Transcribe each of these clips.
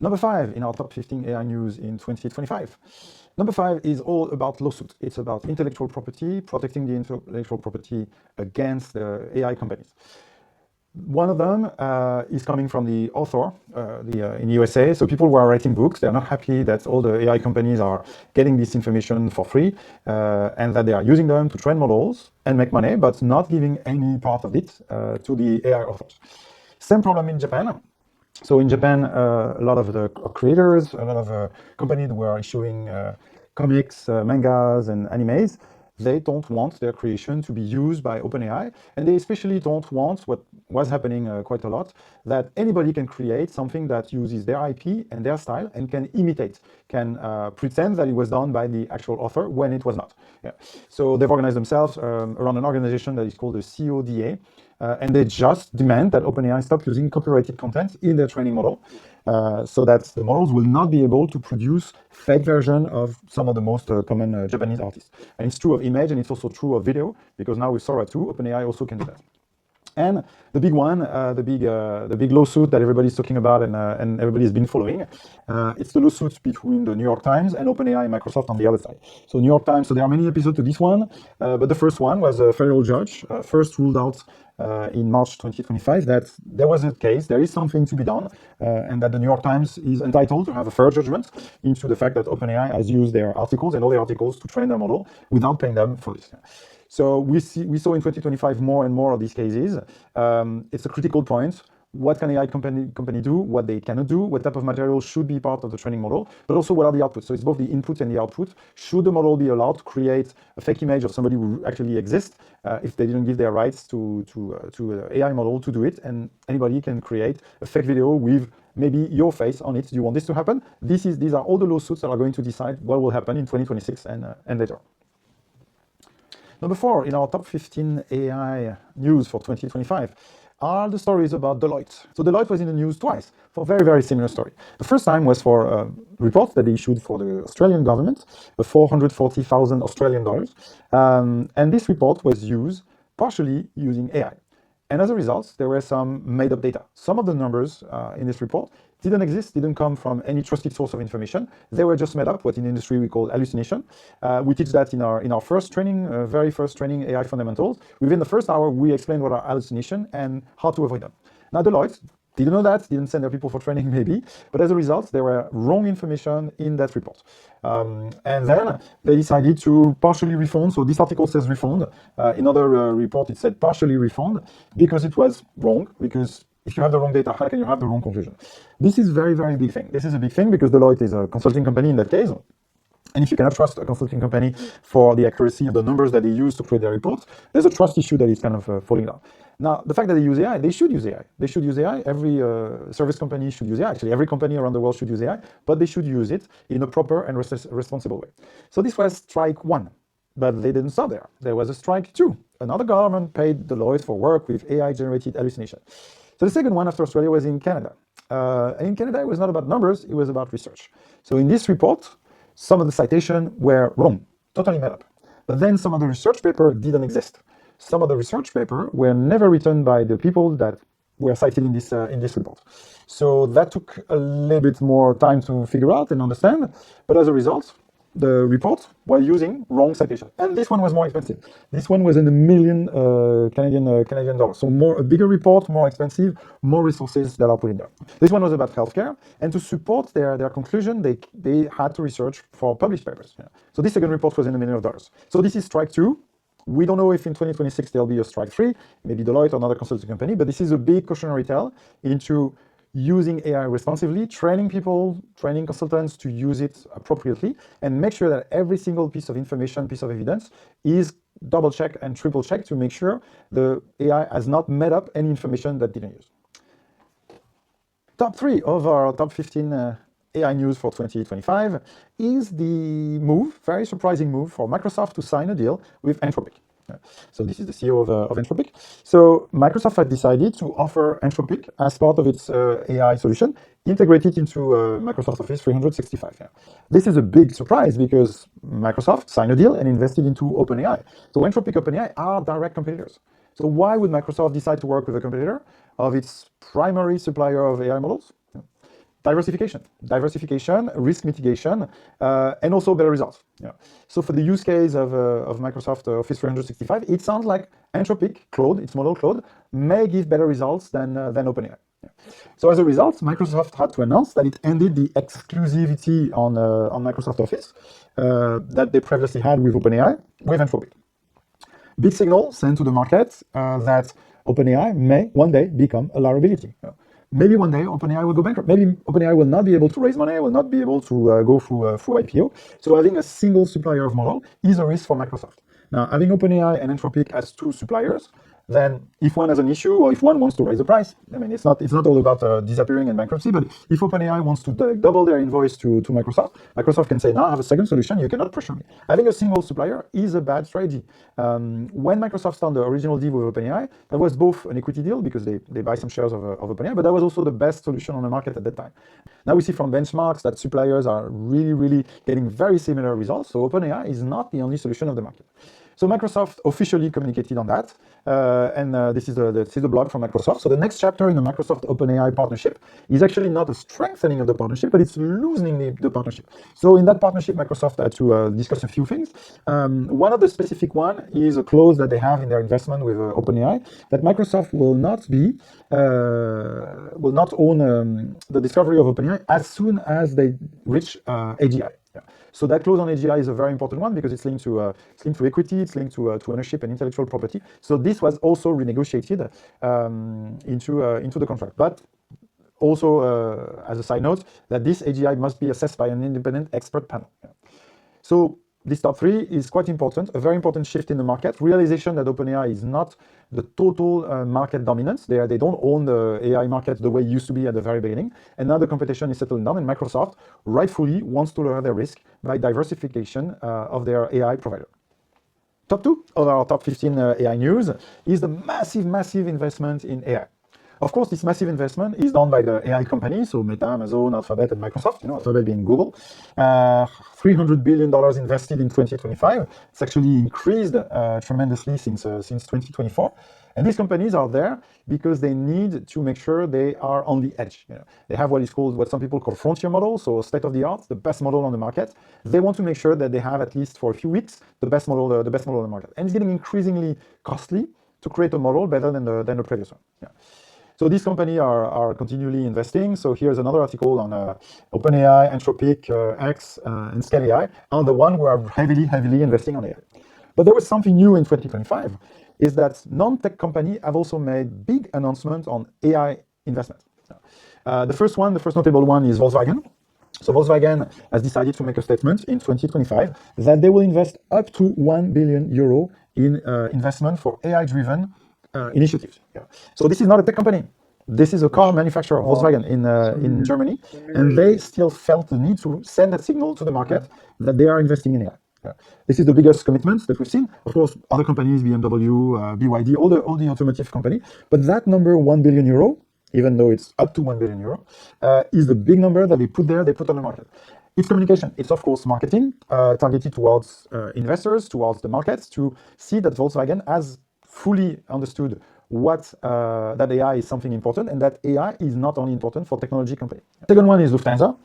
Number 5 in our top 15 AI news in 2025. Number 5 is all about lawsuit. It's about intellectual property, protecting the intellectual property against the AI companies. One of them is coming from the author in the USA. So people who are writing books, they're not happy that all the AI companies are getting this information for free and that they are using them to train models and make money, but not giving any part of it to the AI authors. Same problem in Japan. So in Japan, a lot of the creators, a lot of companies who are issuing comics, mangas, and animes, they don't want their creation to be used by OpenAI, and they especially don't want what was happening quite a lot, that anybody can create something that uses their IP and their style and can imitate, can pretend that it was done by the actual author when it was not. Yeah. So they've organized themselves around an organization that is called the CODA, and they just demand that OpenAI stop using copyrighted content in their training model, so that the models will not be able to produce fake version of some of the most common Japanese artists. And it's true of image, and it's also true of video, because now with Sora 2, OpenAI also can do that. And the big one, the big lawsuit that everybody's talking about and everybody's been following, it's the lawsuit between the New York Times and OpenAI and Microsoft on the other side. So New York Times, so there are many episodes to this one, but the first one was a federal judge first ruled out in March 2025 that there was a case, there is something to be done, and that the New York Times is entitled to have a fair judgment into the fact that OpenAI has used their articles and all their articles to train their model without paying them for this. So we saw in 2025 more and more of these cases. It's a critical point. What can AI company do? What they cannot do? What type of material should be part of the training model? But also, what are the outputs? So it's both the input and the output. Should the model be allowed to create a fake image of somebody who actually exists if they didn't give their rights to an AI model to do it? And anybody can create a fake video with maybe your face on it. Do you want this to happen? These are all the lawsuits that are going to decide what will happen in 2026 and later. Number 4 in our top 15 AI news for 2025 are the stories about Deloitte. So Deloitte was in the news twice for a very, very similar story. The first time was for a report that they issued for the Australian government, the 440,000 Australian dollars. And this report was used partially using AI. And as a result, there were some made-up data. Some of the numbers in this report didn't exist, didn't come from any trusted source of information. They were just made up, what in the industry we call hallucination. We teach that in our first training, very first training, AI fundamentals. Within the first hour, we explain what are hallucination and how to avoid them. Now, Deloitte didn't know that, didn't send their people for training maybe, but as a result, there were wrong information in that report. And then they decided to partially refund. So this article says refund. In other report, it said partially refund because it was wrong, because if you have the wrong data, how can you have the wrong conclusion? This is very, very big thing. This is a big thing because Deloitte is a consulting company in that case. And if you cannot trust a consulting company for the accuracy of the numbers that they use to create their reports, there's a trust issue that is kind of falling down. Now, the fact that they use AI, they should use AI. They should use AI. Every service company should use AI. Actually, every company around the world should use AI, but they should use it in a proper and responsible way. So this was strike 1, but they didn't stop there. There was a strike 2. Another government paid Deloitte for work with AI-generated hallucination. So the second one after Australia was in Canada. And in Canada, it was not about numbers, it was about research. So in this report, some of the citations were wrong, totally made up. But then some of the research paper didn't exist. Some of the research paper were never written by the people that were cited in this report. So that took a little bit more time to figure out and understand. But as a result, the report was using wrong citation. And this one was more expensive. This one was in $1 million Canadian dollars. So a bigger report, more expensive, more resources that are put in there. This one was about healthcare. And to support their conclusion, they had to research for published papers. Yeah. So this second report was in $1 million. So this is strike 2. We don't know if in 2026 there'll be a strike 3, maybe Deloitte or another consulting company, but this is a big cautionary tale into using AI responsibly, training people, training consultants to use it appropriately, and make sure that every single piece of information, piece of evidence is double-checked and triple-checked to make sure the AI has not made up any information that didn't use. Top 3 of our top 15 AI news for 2025 is the move, very surprising move, for Microsoft to sign a deal with Anthropic. So this is the CEO of Anthropic. So Microsoft had decided to offer Anthropic as part of its AI solution, integrated into Microsoft Office 365. Yeah. This is a big surprise because Microsoft signed a deal and invested into OpenAI. So Anthropic and OpenAI are direct competitors. So why would Microsoft decide to work with a competitor of its primary supplier of AI models? diversification, risk mitigation, and also better results. Yeah. So for the use case of Microsoft Office 365, it sounds like Anthropic, Claude, its model Claude, may give better results than OpenAI. Yeah. So as a result, Microsoft had to announce that it ended the exclusivity on Microsoft Office that they previously had with OpenAI, with Anthropic. Big signal sent to the market that OpenAI may one day become a liability. Maybe one day OpenAI will go bankrupt. Maybe OpenAI will not be able to raise money, will not be able to go through IPO. So having a single supplier of model is a risk for Microsoft. Now, having OpenAI and Anthropic as two suppliers, then if one has an issue or if one wants to raise the price, I mean, it's not all about disappearing and bankruptcy, but if OpenAI wants to double their invoice to Microsoft, Microsoft can say, now I have a second solution, you cannot pressure me. Having a single supplier is a bad strategy. When Microsoft signed the original deal with OpenAI, that was both an equity deal because they buy some shares of OpenAI, but that was also the best solution on the market at that time. Now we see from benchmarks that suppliers are really getting very similar results, so OpenAI is not the only solution of the market. So Microsoft officially communicated on that, and this is the blog from Microsoft. So the next chapter in the Microsoft OpenAI partnership is actually not a strengthening of the partnership, but it's loosening the partnership. So in that partnership, Microsoft had to discuss a few things. One of the specific one is a clause that they have in their investment with OpenAI that Microsoft will not own the discovery of OpenAI as soon as they reach AGI. Yeah. So that clause on AGI is a very important one because it's linked to equity, it's linked to ownership and intellectual property. So this was also renegotiated into the contract. But also, as a side note, that this AGI must be assessed by an independent expert panel. Yeah. So this top three is quite important, a very important shift in the market, realization that OpenAI is not the total market dominance. They don't own the AI market the way it used to be at the very beginning. And now the competition is settling down and Microsoft rightfully wants to lower their risk by diversification of their AI provider. Top two of our top 15 AI news is the massive investment in AI. Of course, this massive investment is done by the AI companies, so Meta, Amazon, Alphabet, and Microsoft, Alphabet being Google. $300 billion invested in 2025. It's actually increased tremendously since 2024. And these companies are there because they need to make sure they are on the edge. They have what some people call frontier models, so state of the art, the best model on the market. They want to make sure that they have, at least for a few weeks, the best model on the market. And it's getting increasingly costly to create a model better than the previous one. Yeah. So these companies are continually investing. So here's another article on OpenAI, Anthropic, X, and Scale AI are the one who are heavily investing on AI. But there was something new in 2025, is that non-tech companies have also made big announcements on AI investment. The first notable one is Volkswagen. So Volkswagen has decided to make a statement in 2025 that they will invest up to 1 billion euro in investment for AI-driven initiatives. Yeah. So this is not a tech company. This is a car manufacturer, Volkswagen, in Germany, and they still felt the need to send a signal to the market that they are investing in AI. Yeah. This is the biggest commitment that we've seen. Of course, other companies, BMW, BYD, all the automotive company, but that number, 1 billion euro, even though it's up to 1 billion euro, is the big number that they put on the market. It's communication. It's, of course, marketing targeted towards investors, towards the markets, to see that Volkswagen has fully understood that AI is something important and that AI is not only important for technology companies. Second one is Lufthansa,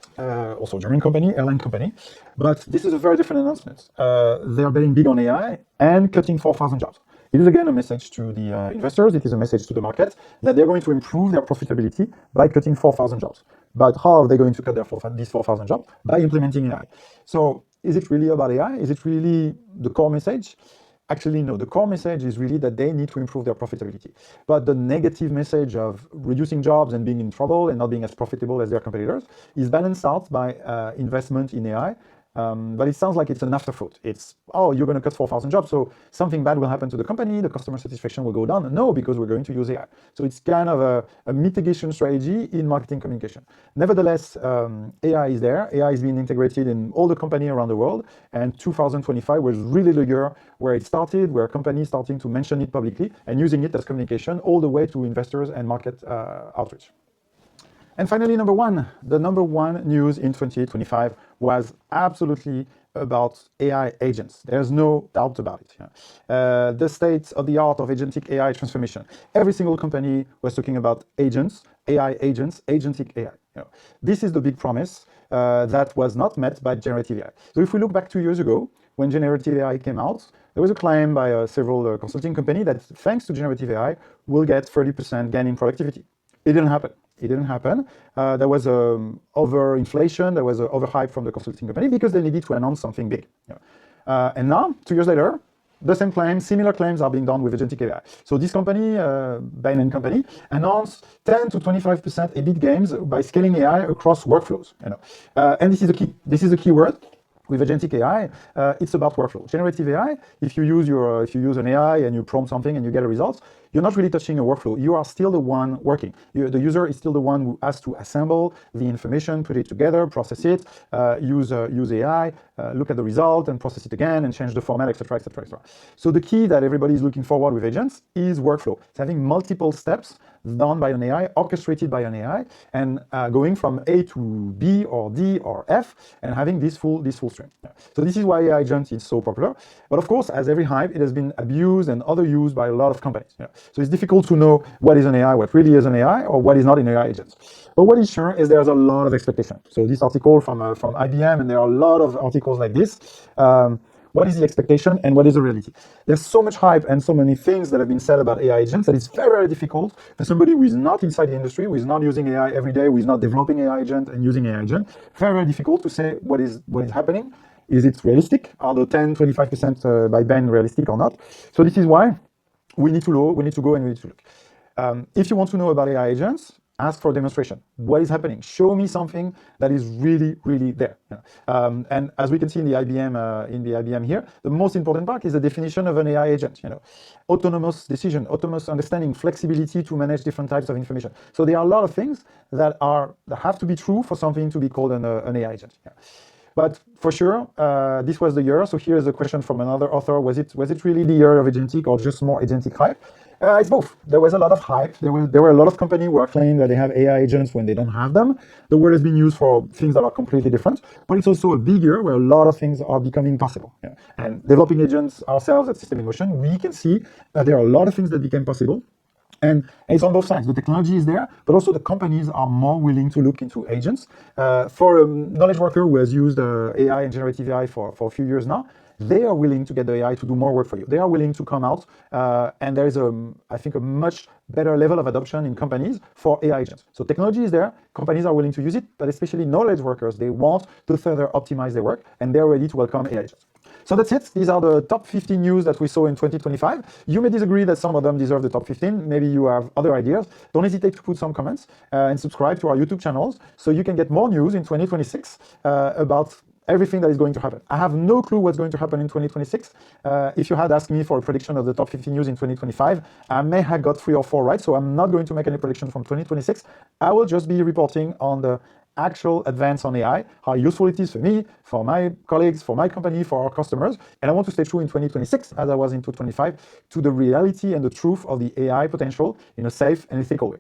also a German company, airline company, but this is a very different announcement. They are betting big on AI and cutting 4,000 jobs. It is again a message to the investors, it is a message to the market that they're going to improve their profitability by cutting 4,000 jobs. But how are they going to cut these 4,000 jobs? By implementing AI. So is it really about AI? Is it really the core message? Actually, no. The core message is really that they need to improve their profitability. But the negative message of reducing jobs and being in trouble and not being as profitable as their competitors is balanced out by investment in AI. But it sounds like it's an afterthought. It's, oh, you're going to cut 4,000 jobs, so something bad will happen to the company, the customer satisfaction will go down. No, because we're going to use AI. So it's kind of a mitigation strategy in marketing communication. Nevertheless, AI is there. AI is being integrated in all the companies around the world. And 2025 was really the year where it started, where companies starting to mention it publicly and using it as communication all the way to investors and market outreach. And finally, the number one news in 2025 was absolutely about AI agents. There's no doubt about it. Yeah. The state of the art of agentic AI transformation. Every single company was talking about agents, AI agents, agentic AI. This is the big promise that was not met by generative AI. So if we look back 2 years ago, when generative AI came out, there was a claim by several consulting companies that thanks to generative AI, we'll get 30% gain in productivity. It didn't happen. It didn't happen. There was overinflation, there was overhype from the consulting company because they needed to announce something big. And now, 2 years later, the same claims, similar claims are being done with agentic AI. So this company, Bain & Company, announced 10 to 25% EBIT gains by scaling AI across workflows. And this is the key. This is the key word. With agentic AI, it's about workflow. Generative AI, if you use an AI and you prompt something and you get a result, you're not really touching a workflow. You are still the one working. The user is still the one who has to assemble the information, put it together, process it, use AI, look at the result and process it again and change the format, etc., etc., etc. So the key that everybody is looking forward with agents is workflow. It's having multiple steps done by an AI, orchestrated by an AI, and going from A to B or D or F, and having this full stream. So this is why AI agent is so popular. But of course, as every hype, it has been abused and underused by a lot of companies. So it's difficult to know what is an AI, what really is an AI, or what is not an AI agent. But what is sure is there's a lot of expectation. So this article from IBM, and there are a lot of articles like this. What is the expectation and what is the reality? There's so much hype and so many things that have been said about AI agents that it's very, very difficult for somebody who is not inside the industry, who is not using AI every day, who is not developing AI agent and using AI agent, very, very difficult to say what is happening. Is it realistic? Are the 10, 25% by Bain realistic or not? So this is why we need to go and we need to look. If you want to know about AI agents, ask for a demonstration. What is happening? Show me something that is really, really there. And as we can see in the IBM here, the most important part is the definition of an AI agent. Autonomous decision, autonomous understanding, flexibility to manage different types of information. So there are a lot of things that have to be true for something to be called an AI agent. But for sure, this was the year. So here is a question from another author. Was it really the year of agentic or just more agentic hype? It's both. There was a lot of hype. There were a lot of companies who are claiming that they have AI agents when they don't have them. The word has been used for things that are completely different. But it's also a big year where a lot of things are becoming possible. And developing agents ourselves at System in Motion, we can see that there are a lot of things that became possible. And it's on both sides. The technology is there, but also the companies are more willing to look into agents. For a knowledge worker who has used AI and generative AI for a few years now, they are willing to get the AI to do more work for you. They are willing to come out, and there is, I think, a much better level of adoption in companies for AI agents. So technology is there, companies are willing to use it, but especially knowledge workers, they want to further optimize their work, and they're ready to welcome AI agents. So that's it. These are the top 15 news that we saw in 2025. You may disagree that some of them deserve the top 15. Maybe you have other ideas. Don't hesitate to put some comments and subscribe to our YouTube channels so you can get more news in 2026 about everything that is going to happen. I have no clue what's going to happen in 2026. If you had asked me for a prediction of the top 15 news in 2025, I may have got 3 or 4 right, so I'm not going to make any prediction from 2026. I will just be reporting on the actual advance on AI, how useful it is for me, for my colleagues, for my company, for our customers. And I want to stay true in 2026, as I was in 2025, to the reality and the truth of the AI potential in a safe and ethical way.